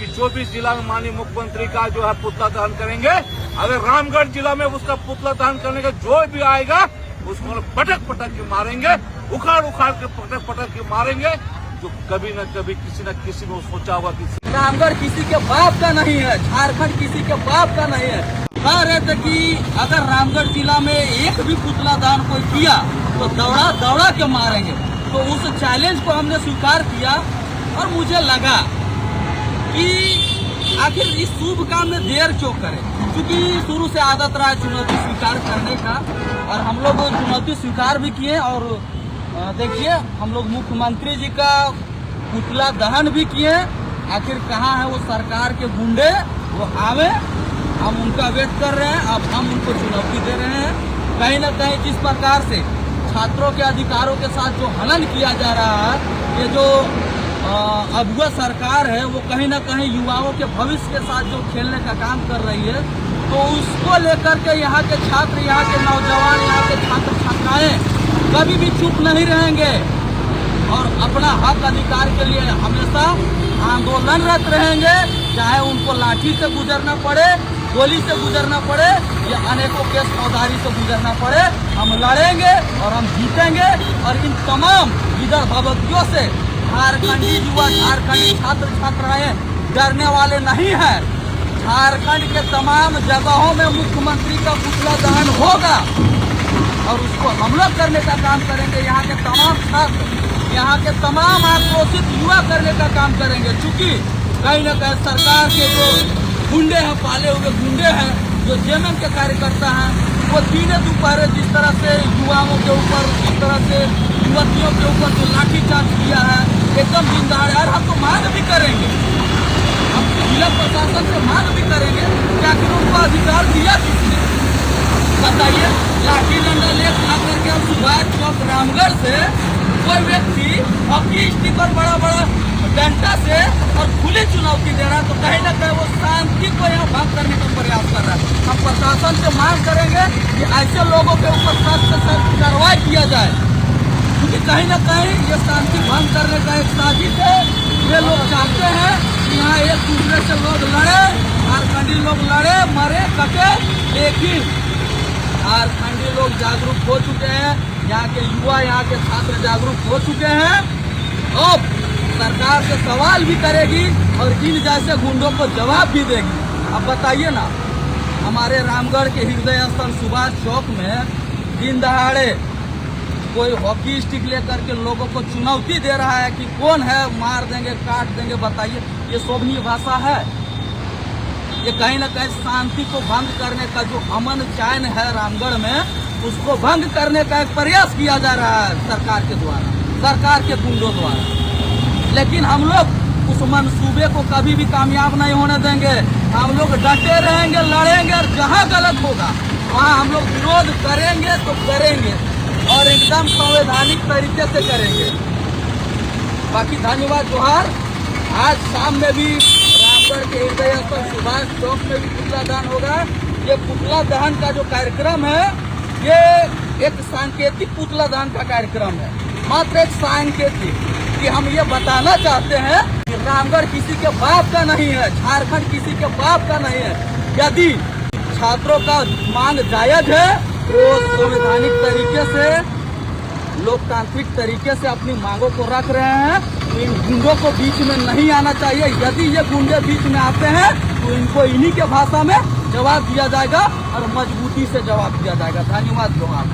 कि 24 जिला में माननीय मुख्यमंत्री का जो है पुतला दहन करेंगे। अगर रामगढ़ जिला में उसका पुतला दहन करने का जो भी आएगा उसको पटक पटक के मारेंगे, उखाड़ उखाड़ के पटक पटक के मारेंगे, जो कभी न कभी किसी न किसी ने सोचा हुआ कि रामगढ़ किसी के बाप का नहीं है, झारखंड किसी के बाप का नहीं है। कह रहे थे कि अगर रामगढ़ जिला में एक भी पुतला दान कोई किया तो दौड़ा दौड़ा के मारेंगे। तो उस चैलेंज को हमने स्वीकार किया और मुझे लगा कि आखिर इस शुभ काम में देर क्यों करें, क्योंकि शुरू से आदत रहा है चुनौती स्वीकार करने का और हम लोग चुनौती स्वीकार भी किए। और देखिए हम लोग मुख्यमंत्री जी का पुतला दहन भी किए। आखिर कहाँ है वो सरकार के गुंडे, वो आवे, हम उनका वेट कर रहे हैं। अब हम उनको चुनौती दे रहे हैं। कहीं न कहीं जिस प्रकार से छात्रों के अधिकारों के साथ जो हनन किया जा रहा है, ये जो अगुआ सरकार है वो कहीं न कहीं युवाओं के भविष्य के साथ जो खेलने का काम कर रही है, तो उसको लेकर के यहाँ के छात्र, यहाँ के नौजवान, यहाँ के छात्र छात्राएं कभी भी चुप नहीं रहेंगे और अपना हक अधिकार के लिए हमेशा आंदोलनरत रहेंगे। चाहे उनको लाठी से गुजरना पड़े, गोली से गुजरना पड़े या अनेकों केस फौजदारी से गुजरना पड़े, हम लड़ेंगे और हम जीतेंगे। और इन तमाम लीडर भगवतियों से झारखंडी युवा, झारखंडी छात्र छात्राएं डरने वाले नहीं हैं। झारखंड के तमाम जगहों में मुख्यमंत्री का पुतला दहन होगा और उसको हम लोग करने का काम करेंगे। यहाँ के तमाम छात्र, यहाँ के तमाम आक्रोशित युवा करने का काम करेंगे। चूंकि कहीं न कहीं सरकार के जो गुंडे हैं, पाले हुए गुंडे हैं, जो जेएमएम के कार्यकर्ता हैं, वो दिने दोपहर जिस तरह से युवाओं के ऊपर, जिस तरह से युवतियों के ऊपर जो लाठीचार्ज किया है, एकदम दिन दहाड़े। और हम तो मांग भी करेंगे, हम जिला प्रशासन से मांग भी करेंगे कि आखिर उनको अधिकार दिया किसने, बताइए। लाठी डंडा ले आकर के हम सुभाष चौक रामगढ़ से कोई व्यक्ति हॉकी स्टिक और बड़ा बड़ा डंडा से और खुली चुनौती दे रहा है, तो कहीं न कहीं वो शांति को यहाँ भंग करने का प्रयास कर रहा है। हम प्रशासन से मांग करेंगे कि ऐसे लोगों के ऊपर सख्त से सख्त कार्रवाई किया जाए, क्योंकि कहीं न कहीं ये शांति भंग करने का एक साजिश है। ये लोग चाहते हैं कि यहाँ एक दूसरे से लोग लड़े, झारखंडी लोग लड़े, मरे, कटे। लेकिन झारखंडी लोग जागरूक हो चुके हैं, यहाँ के युवा, यहाँ के छात्र जागरूक हो चुके हैं। अब सरकार से सवाल भी करेगी और इन जैसे गुंडों को जवाब भी देगी। अब बताइए ना, हमारे रामगढ़ के हृदय स्थल सुभाष चौक में दिन दहाड़े कोई हॉकी स्टिक लेकर के लोगों को चुनौती दे रहा है कि कौन है, मार देंगे, काट देंगे। बताइए, ये शोभनीय भाषा है? ये कहीं न कहीं शांति को भंग करने का जो अमन चैन है रामगढ़ में, उसको भंग करने का एक प्रयास किया जा रहा है सरकार के द्वारा, सरकार के गुंडों द्वारा। लेकिन हम लोग उस मंसूबे को कभी भी कामयाब नहीं होने देंगे। हम लोग डटे रहेंगे, लड़ेंगे और जहाँ गलत होगा वहाँ हम लोग विरोध करेंगे तो करेंगे और एकदम संवैधानिक तरीके से करेंगे। बाकी धन्यवाद, जोहार। आज शाम में भी रामगढ़ के हृदय स्थल सुभाष चौक में भी पुतला दहन होगा। ये पुतला दहन का जो कार्यक्रम है, ये एक सांकेतिक पुतला दहन का कार्यक्रम है, मात्र एक सांकेतिक, कि हम ये बताना चाहते हैं कि रामगढ़ किसी के बाप का नहीं है, झारखंड किसी के बाप का नहीं है। यदि छात्रों का मांग जायज है तो संवैधानिक तरीके से, लोकतांत्रिक तरीके से अपनी मांगों को रख रहे हैं, तो इन गुंडों को बीच में नहीं आना चाहिए। यदि ये गुंडे बीच में आते हैं तो इनको इन्हीं के भाषा में जवाब दिया जाएगा और मजबूती से जवाब दिया जाएगा। धन्यवाद। जोहार।